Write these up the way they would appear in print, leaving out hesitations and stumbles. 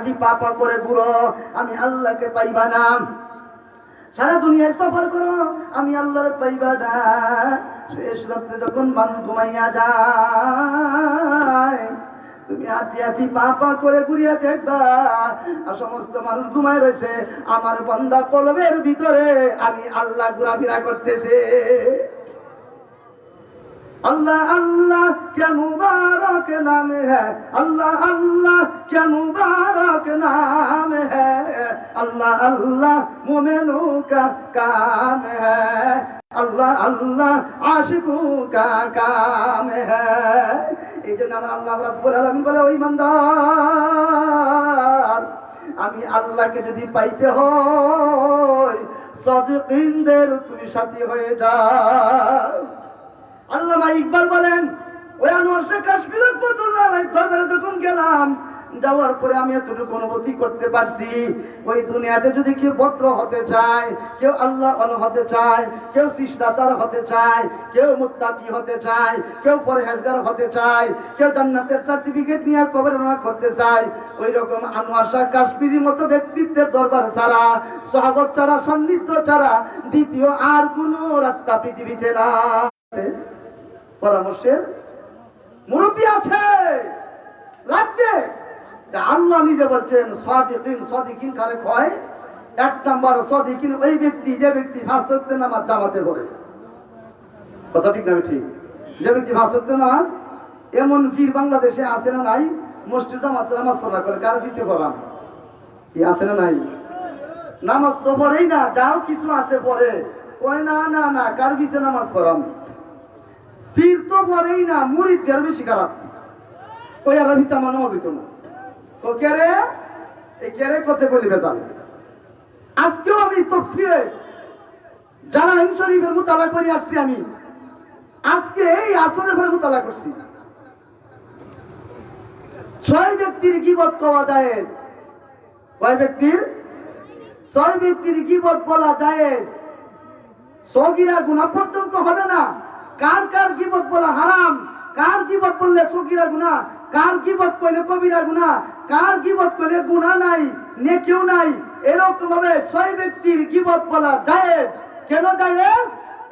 হাঁটি পা পা করে ঘুরো, আমি আল্লাহকে পাইবা না। সারা দুনিয়ায় সফর করো, আমি আল্লাহর পাইবা না। শেষ রাত্রে যখন মানুষ ঘুমাইয়া যায়, তুমি হাঁটি হাঁটি পা পা করে ঘুরিয়া দেখবা আর সমস্ত মানুষ ঘুমায় রয়েছে, আমার বান্দা কলবের ভিতরে আমি আল্লাহ ঘোরাফেরা করতেছে। अल्लाह अल्लाह क्या मुबारक नाम है, अल्लाह अल्लाह क्या मुबारक नाम है, अल्लाह अल्लाह मोमिनों का काम है, अल्लाह अल्लाह आशिकों का काम है। এই জন্য আমার আল্লাহ রাব্বুল আলামিন বলে, ওই ইমানদার, আমি আল্লাহকে যদি পাইতে হয় সাদিকিনদের তুমি সাথী হয়ে যাও। আল্লামা ইকবাল বলেন, ওই আনোয়ার শেখ কাশমীর রহমাতুল্লাহ আলাইহির দরবারে যখন গেলাম, যাওয়ার পরে আমি এতটুকু অনুভূতি করতে পারছি, ওই দুনিয়াতে যদি কেউ ভদ্র হতে চায়, কেউ আল্লাহ হতে চায়, কেউ সৃষ্টিদাতার হতে চায়, কেউ মুত্তাকি হতে চায়, কেউ পরহেজগার হতে চায়, কেউ জান্নাতের সার্টিফিকেট নিয়ে কবরে রওনা করতে চায়, ওই রকম আনোয়ার শাহ কাশমীরির মতো ব্যক্তিত্বের দরবার ছাড়া, সাহাবত ছাড়া, সান্নিধ্য ছাড়া দ্বিতীয় আর কোনো রাস্তা পৃথিবীতে না। পরামর্শের মুরব্বী আছে, লাগবে। আল্লাহ নিজে বলছেন সাদিকিন, সাদিকিন কারে কয়? এক নাম্বার সাদিকিন ওই ব্যক্তি, যে ব্যক্তি পাঁচ ওয়াক্তের নামাজ জামাতে পড়ে। কথা ঠিক না ঠিক? যে ব্যক্তি পাঁচ ওয়াক্তের নামাজ, এমন পীর বাংলাদেশে আছে না নাই? মসজিদ জামাতে নামাজ পড়া করে, কার পিছিয়ে পড়াম কি আছে না নাই? নামাজ তো পড়েই না, যাও কিছু আছে পড়ে, ওই না না না, কার পিছিয়ে নামাজ পড়াম? পীর তো পড়েই না, মুরিদদের বেশি খারাপ। ওই আর ভিতরে মনে হইতো না, ও কেরে এই কেরে করতে বলিবে তাহলে। আজকেও আমি তাফসীরে জালালাইন শরীফের মুতালা করে আসছি, আমি আজকে এই আসরের পরে মুতালা করছি। 6 ব্যক্তির গীবত করা জায়েজ। কয় ব্যক্তির? 6 ব্যক্তির গীবত বলা জায়েজ। সগীরা গুনাহ পর্যন্ত হবে না। কার কার গীবত বলা হারাম, কার গীবত বললে সগীরা গুনাহ, কার গীবত করলে কবিরা গুনাহ, কার গীবত করলে গুনাহ নাই, নেকিও নাই, এরকম ভাবে 6 ব্যক্তির গীবত বলা জায়েজ। কেন জায়েজ?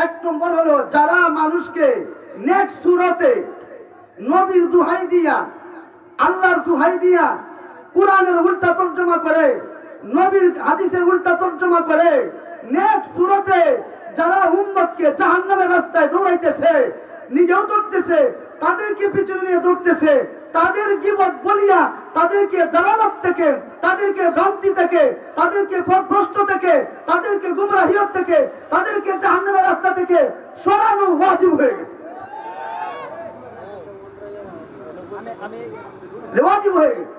এক নম্বর হলো, যারা মানুষকে নেক সুরতে নবীর দুহাই দিয়া, আল্লাহর দুহাই দিয়া কুরআনের উল্টা তরজমা করে, নবীর হাদিসের উল্টা তরজমা করে, নেক সুরতে যারা উম্মতকে জাহান্নামের রাস্তায় দৌড়াইতেছে, নিজেও দৌড়তেছে, তাদেরকে পিছনে নিয়ে দৌড়তেছে, তাদের গীবত বলিয়া তাদেরকে জালালত থেকে, তাদেরকে ভ্রান্তি থেকে, তাদেরকে পথভ্রষ্ট থেকে, তাদেরকে গুমরাহিয়ত থেকে, তাদেরকে জাহান্নামের রাস্তা থেকে সরানো ওয়াজিব হয়ে গেছে, ওয়াজিব হয়ে গেছে।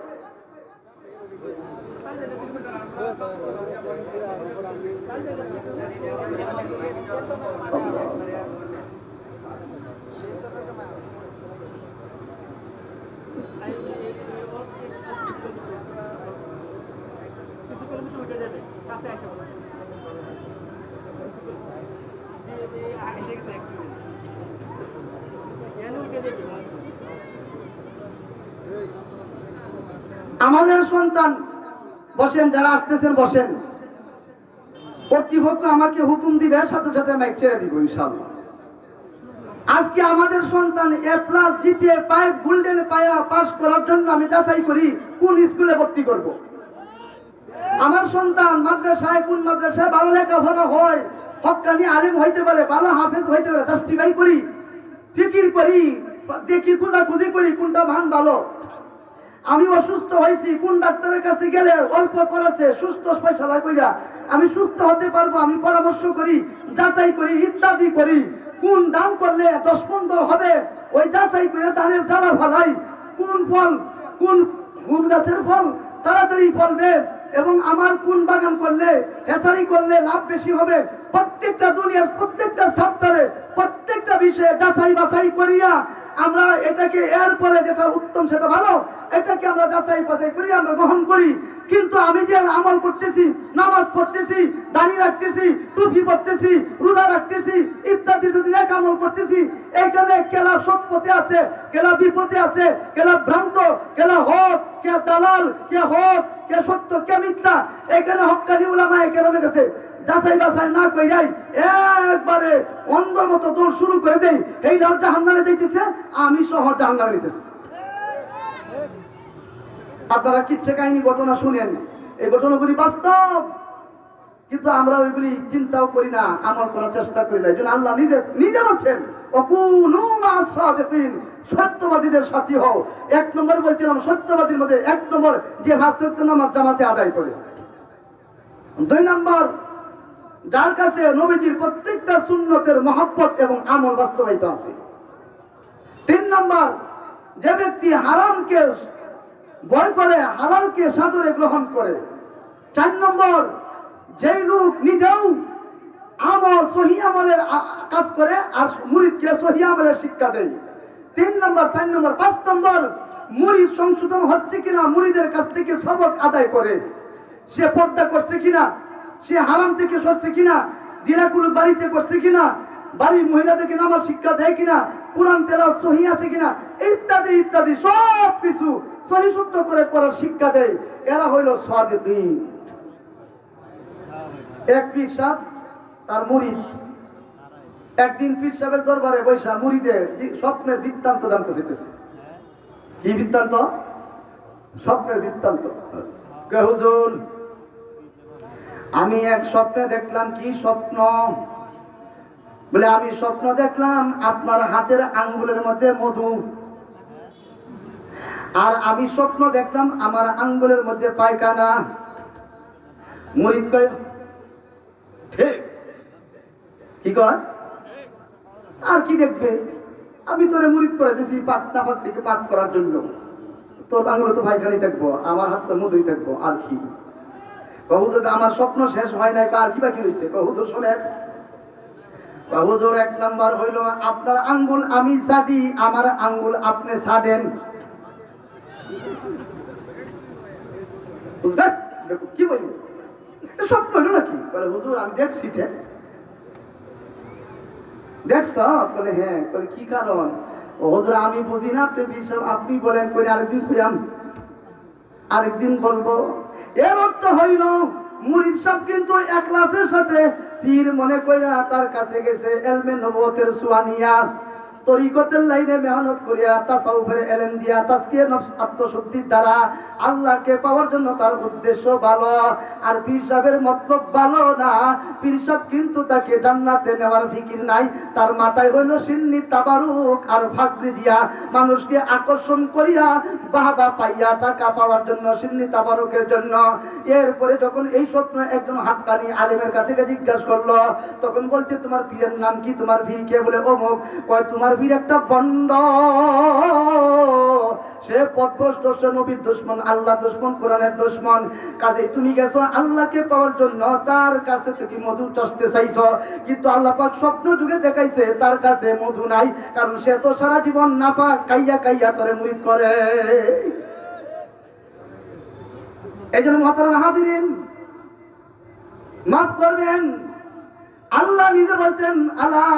আমাদের সন্তান, বসেন, যারা আসতেছেন বসেন, কর্তৃপক্ষ আমাকে হুকুম দিবে, সাথে সাথে মাইক ছেড়ে দিব ইনশাআল্লাহ। আজকে আমাদের সন্তান A+ GPA 5 গোল্ডেন পায়া পাস করার জন্য আমি যাচাই করি কোন স্কুলে ভর্তি করব। আমার সন্তান মাদ্রাসায়, কোন মাদ্রাসায় ভালো লেখাপড়া হয়, হক্কানি আলেম হইতে পারে, ভালো হাফেজ হইতে পারে, জাস্টিফাই করি, ফিকির করি, দেখি খোঁজাখুঁজি করি কোনটা মান ভালো। আমি অসুস্থ হয়েছি, কোন ডাক্তারের কাছে গেলে অল্প করেছে, সুস্থ ফয়সালা কইরা আমি সুস্থ হতে পারবো, আমি পরামর্শ করি, যাচাই করি, ইত্যাদি করি। কোন দান করলে 10-15 হবে, ওই যাচাই করে দানের জ্বালা ফলাই। কোন ফল, কোন গাছের ফল তাড়াতাড়ি ফলবে, এবং আমার কোন বাগান করলে, হেসারি করলে লাভ বেশি হবে, প্রত্যেকটা দুনিয়ার প্রত্যেকটা সাপ্তাহে প্রত্যেকটা বিষয়ে যাচাই বাছাই করিয়া আমরা এটাকে, এরপরে যেটা উত্তম সেটা ভালো, এটাকে আমরা যাচাই বাছাই করি, আমরা গ্রহণ করি। কিন্তু আমি যে আমল করতেছি, নামাজ পড়তেছি, দাড়ি রাখতেছি, টুপি পড়তেছি, রোজা রাখতেছি, ইত্যাদি যদি নেক আমল করতেছি, এখানে কেলা সৎ পথে আছে, কেলা বিপদে আছে, কেলা ভ্রান্ত, কেলা হক, কে দালাল, কে হক, কে সত্য কে মিথ্যা এখানে হক্কানি উলামায়ে কেরামের কাছে যাচাই বাছাই না কইরাই একবারে অন্ধর মতো দৌড় শুরু করে দেই, এই লোক জাহান্নামে যাইতেছে, আমি সহ জাহান্নামে যেতেছি। আপনারা কিচ্ছা কাহিনী ঘটনা শুনেন, এই ঘটনাগুলি বাস্তব, কিন্তু আমরা ওইগুলি চিন্তাও করি না, আমল করার চেষ্টা করি না। এই জন্য আল্লাহ নিজে নিজে বলছেন ওয়াকুনু মা'আস সাদিকিন, সত্যবাদীদের সাথী হও। এক নম্বর বলছিলাম সত্যবাদীর মধ্যে এক নম্বর যে পাঁচ ওয়াক্ত নামাজ জামাতে আদায় করে। দুই নম্বর যার কাছে নবীজির প্রত্যেকটা সুন্নতের মহব্বত এবং আমল বাস্তবায়িত আছে। তিন নম্বর যে ব্যক্তি হারামকে ভয় করে হালালকে সাদরে গ্রহণ করে। চার নম্বর যেই লোক নিজেও আমল সহি আমলের কাজ করে আর মুরিদকে সহি আমলের শিক্ষা দেয়। তিন নম্বর, চার নম্বর, পাঁচ নম্বর মুরিদ সংশোধন হচ্ছে কিনা, মুরিদের কাছ থেকে সবক আদায় করে, সে পর্দা করছে কিনা, সে হারাম থেকে সরছে কিনা, দিনাকুল বাড়িতে করছে কিনা, বাড়ির মহিলাদেরকে নামাজ শিক্ষা দেয় কিনা, কোরআন তেলাওয়াত সহি আছে কিনা, ইত্যাদি ইত্যাদি সব কিছু সহি শুদ্ধ করে করার শিক্ষা দেয়। এরা হইল সাদিকিন। এক পীর সাহেব তার মুরিদ একদিন পীর সাহেবের দরবারে বৈশা মুরিদের স্বপ্নের বৃত্তান্ত জানতে চাইতেছে। কি বৃত্তান্ত? স্বপ্নের বৃত্তান্ত। হুজুর আমি এক স্বপ্নে দেখলাম। কি স্বপ্ন? বলে আমি স্বপ্ন দেখলাম আপনার হাতের আঙ্গুলের মধ্যে মধু, আর আমি স্বপ্ন দেখলাম আমার আঙ্গুলের মধ্যে পায়খানা। মুরিদ কয় ঠিক। কি কয়? আর কি দেখবে? আমি তোরে মুরিদ করে দিয়েছি পাক নাপাক থেকে পাক করার জন্য, তোর আঙ্গুলে তো পায়খানি থাকবো, আমার হাত তো মধুই থাকবো, আর কি? হুজুর আমার স্বপ্ন শেষ হয় নাই, আর কি বাকি রয়েছে? হুজুর শোনেন, হুজুর এক নাম্বার হইল আপনার আঙ্গুল আমি ছাড়ি, আমার আঙ্গুল আপনি ছাড়েন। কি বলি স্বপ্ন হইল নাকি? বলে হুজুর আমি দেখছি। দেখছ? বলে হ্যাঁ। বলে কি কারণ? ও হুজুর আমি বুঝি না, আপনি বলেন করে আরেকদিন খুঁজাম, আরেকদিন বলবো। এর অর্থ হইল মুরিদ সাহেব কিন্তু ইখলাসের সাথে পীর মনে কইরা তার কাছে গেছে, ইলমে নবুয়তের সুয়ানিয়া তরিকতের লাইনে মেহনত করিয়া তাসাউফের ইলম দিয়া তাজকিয়া নফস আত্মশুদ্ধির দ্বারা আল্লাহকে পাওয়ার জন্য তার উদ্দেশ্য ভালো, আর পীর সাহেবের মতলব ভালো না। পীর সাহেব কিন্তু তাকে জান্নাতে নেওয়ার ফিকির নাই, তার মাথায় হইল সিন্নি তাবারুক আর ফাকরি দিয়া মানুষকে আকর্ষণ করিয়া বাহবা পাইয়া টাকা পাওয়ার জন্য, সিন্নি তাবারুকের জন্য। এরপরে যখন এই স্বপ্ন একজন হাক্কানি আলেমের কাছে জিজ্ঞাসা করলো, তখন বলছে তোমার পীরের নাম কি? তোমার পীর কে? বলে অমুক। কয় তোমার পীর একটা বন্ড, সে পথভ্রষ্ট, সে নবীর দুশমন, আল্লাহ দুশমন, কোরআনের দুশমন। কাজে তুমি গেছো আল্লাহকে পাওয়ার জন্য, তার কাছে তুমি মধু চাষতে চাইছো, কিন্তু আল্লাহ পাক স্বপ্ন যুগে দেখাইছে তার কাছে মধু নাই, কারণ সে তো সারা জীবন নাপাক কাইয়া কাইয়া করে মুরিদ করে। এই জন্য মুহতারাম হাজিরিন মাফ করবেন, আল্লাহ নিজে বলতেন আলা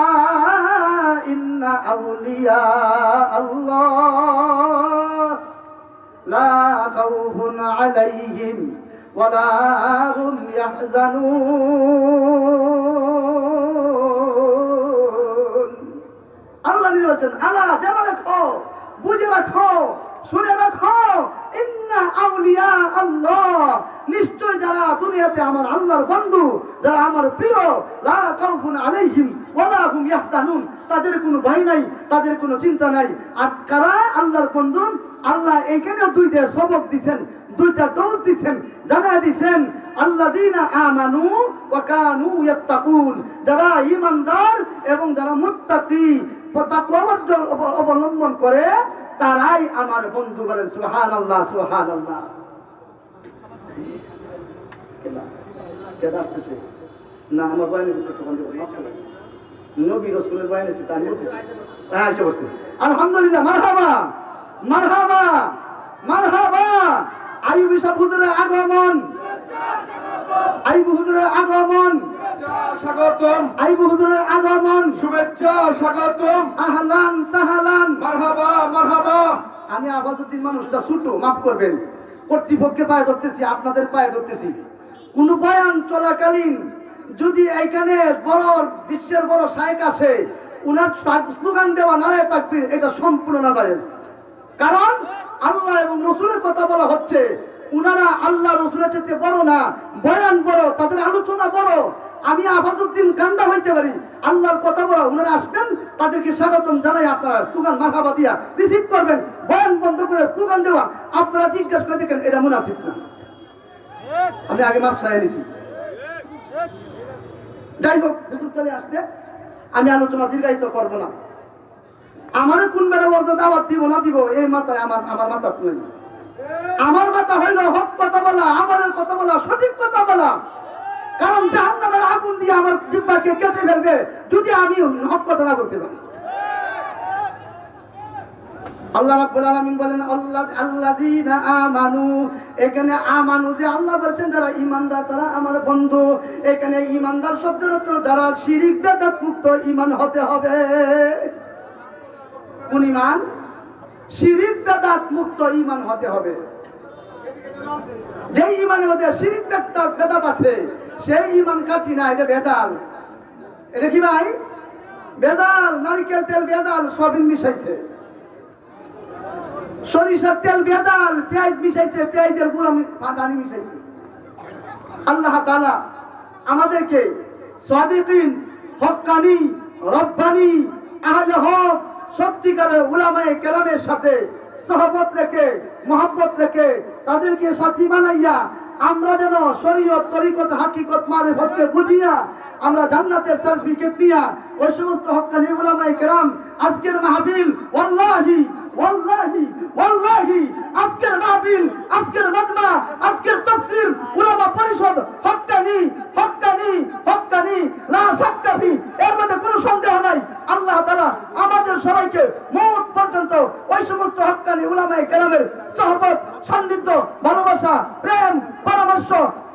ইন্না আউলিয়া আল্লাহ লা খাউফুন আলাইহিম ওয়ালা হুম ইয়াহজানুন। আল্লাহ নিজে বলছেন আলা, জেনে রাখো, বুঝে রাখো, শুনে রাখো, ইন্না আউলিয়া আল্লাহ, নিশ্চয় যারা দুনিয়াতে আমার আল্লাহর বন্ধু, যারা আমার প্রিয়, লা খাউফুন আলাইহিম ওয়ালা হুম ইয়াহজানুন, তাদের কোনো ভয় নাই, তাদের কোনো চিন্তা নাই। আর কারা আল্লাহর বন্ধু? আল্লাহ এখানেও দুইটা সবক দিবেন, দুইটা দৌড় দিবেন, জানা দিবেন আল্লাযীনা আমানু ওয়া কানু ইয়াত্তাকুন, যারা ঈমানদার এবং যারা মুত্তাকি তাকওয়া অবলম্বন করে তারাই আমার বন্ধু। বলেন সুবহানাল্লাহ, সুবহানাল্লাহ। আসতেছে না আমার বয়ানের নবী রাসূলের বয়ান আছে, তা আমি বলতেছি। হ্যাঁ এসে বসছে। আলহামদুলিল্লাহ, মারহাবা মারহাবা মারহাবা। আইয়ুব সাহেব হুজুরের আগমন, আইয়ুব হুজুরের আগমন, স্বাগতম। আইয়ুব হুজুরের আগমন, শুভেচ্ছা, স্বাগতম, আহলান সাহলান, মারহাবা মারহাবা। আমি আবাদউদ্দিন মানুষটা ছোট, মাফ করবেন, কর্তৃপক্ষের পায়ে ধরতেছি, আপনাদের পায়ে ধরতেছি, কোন বয়ান চলাকালীন যদি এখানে বড় বিশ্বের বড় শায়েখ আসে, উনার স্লোগান দেওয়া নারায়ে তাকবীর, এটা সম্পূর্ণ নাজায়েজ। কারণ আল্লাহ এবং রসুলের কথা বলা হচ্ছে, উনারা আল্লাহ রসুলের চেয়ে বড় না, বয়ান বড়, তাদের আলোচনা বড়। আমি আবাদুদ্দিন গান্দা হইতে পারি, আল্লাহর কথা বলা, উনারা আসবেন, তাদেরকে স্বাগতম জানাই, আপনারা স্লোগান মারহাবা দিয়া রিসিভ করবেন। বয়ান বন্ধ করে স্লোগান দেওয়া, আপনারা জিজ্ঞাসা করে দেখেন, এটা মুনাফিক না। আমি আগে মাপ চাই নিছি। যাই হোক, হুজুর চলে আসছে, আমি আলোচনা দীর্ঘায়িত করবো না। আমারে কোন বেড়া বলতে দাওয়াত দিব না দিব, এই মাথায় আমার মাথা তুলে না। আমার মাথা হইল হক কথা বলা, আমাদের কথা বলা, সঠিক কথা বলা। কারণ জাহান্নামের আগুন দিয়ে আমার জিহ্বাকে কেটে ফেলবে যদি আমি হক কথা না বলতে পারি। আল্লাহ রাব্বুল আলামিন বলেন আল্লাযীনা আমানু, এখানে আমানু যে আল্লাহ বলছেন যারা ঈমানদার তারা আমার বন্ধু। এখানে ঈমানদার শব্দের অর্থ যারা শিরক বিদআত মুক্ত ঈমান হতে হবে। কোন ঈমান? শিরক বিদআত মুক্ত ঈমান হতে হবে। যে ঈমানের মধ্যে শিরক বিদআত আছে সেই ঈমান কাটি না, এটা ভেজাল। এটা কি ভাই? ভেজাল। নারকেল তেল ভেজাল, সয়াবিন মিশাইছে। সরিষার তেল ভেজাল, পেঁয়াজ মিশাইছে, পেঁয়াজের গুঁড়া পানি মিশাইছে। আল্লাহ তাআলা আমাদেরকে সাদিকিন, হক্কানি, রব্বানি, আহলে হক, সত্যিকারের উলামায়ে কেরামের সাথে সহবত রেখে, মহব্বত রেখে, তাদেরকে সাথী বানাইয়া আমরা যেন শরীয়ত, তরিকত, হাকিকত, মারিফতকে বুঝিয়া আমরা জান্নাতের সার্টিফিকেট নিয়া ওই সমস্ত হক্কানি উলামায়ে কেরাম আজকের মাহফিল, ওয়াল্লাহি ওয়াল্লাহি ওয়াল্লাহি আজকের মাহফিল, আজকের মাজমা, আজকের তাফসীর, উলামা পরিষদ হক্কানি হক্কানি হক্কানি, লা শাক্কা ফি, এর মধ্যে কোনো সন্দেহ নাই। আল্লাহ তাআলা আমাদের সবাইকে মওত পর্যন্ত ওই সমস্ত হক্কানি উলামায়ে কেরামের সহবত, সান্নিধ্য, ভালোবাসা, প্রেম, পরামর্শ,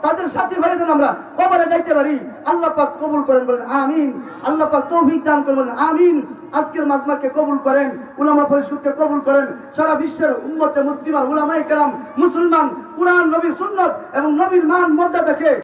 তাদের সাথী হয়ে যেন আমরা কবরে যাইতে পারি। আল্লাহ পাক কবুল করেন, বলেন আমিন। আল্লাহ পাক তৌফিক দান করেন, বলেন আমিন। আজকের মাজমাকে কবুল করেন, উলামা পরিষদকে কবুল করেন। সারা বিশ্বের উম্মতে মুসলিমার উলামায়ে কেরাম, মুসলমান, কুরআন, নবীর সুন্নাত এবং নবীর মান মর্যাদাকে